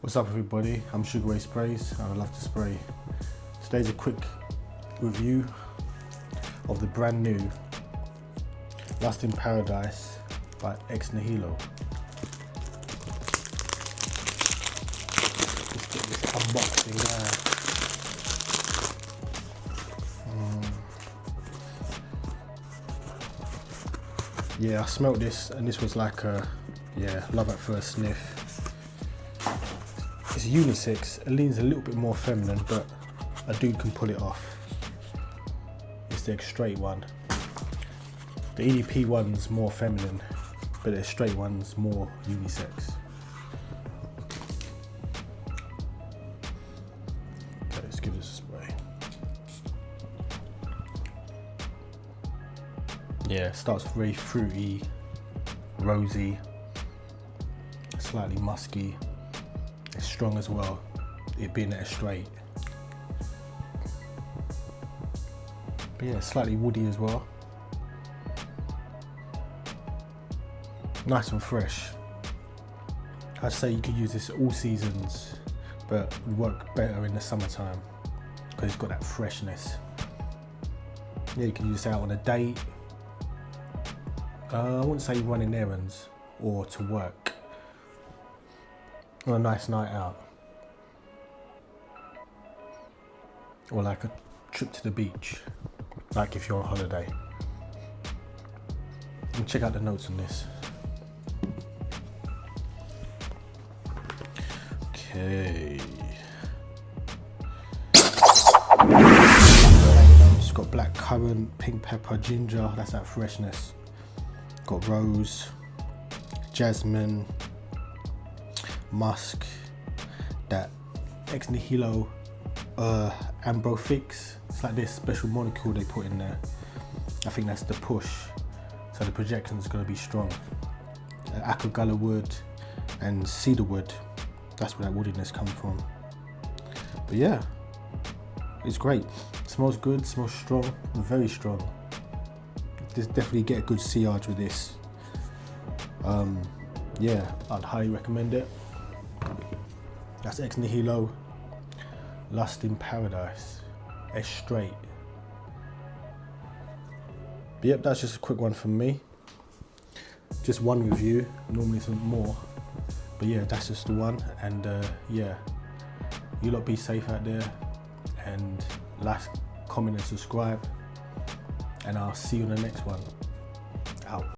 What's up everybody, I'm Sugar Ray Sprays and I love to spray. Today's a quick review of the brand new Lust in Paradise by Ex Nihilo. Let's get this unboxing there. Yeah, I smelled this and this was like a, love at first sniff. It's unisex, it leans a little bit more feminine, but a dude can pull it off. It's the straight one. The EDP one's more feminine, but the straight one's more unisex. Okay, let's give this a spray. Yeah, it starts very fruity, rosy, slightly musky. It's strong as well, it being at a straight. But yeah, slightly woody as well. Nice and fresh. I'd say you could use this all seasons, but would work better in the summertime because it's got that freshness. Yeah, you can use this out on a date. I wouldn't say running errands or to work. On a nice night out, or like a trip to the beach, like if you're on holiday. And check out the notes on this. Okay. It's got black currant, pink pepper, ginger, that's that freshness. Got rose, jasmine, musk, that Ex Nihilo Ambrofix. It's like this special molecule they put in there. I think that's the push, so the projection is going to be strong. Akagala wood and cedar wood, that's where that woodiness comes from. But yeah, it's great. It smells good, smells strong, very strong. Just definitely get a good sillage with this. Yeah, I'd highly recommend it. That's Ex Nihilo Lust in Paradise, a straight. But yep, that's just a quick one from me. Just one review, normally some more. But yeah, that's just the one. And yeah, you lot be safe out there. And like, comment and subscribe. And I'll see you in the next one.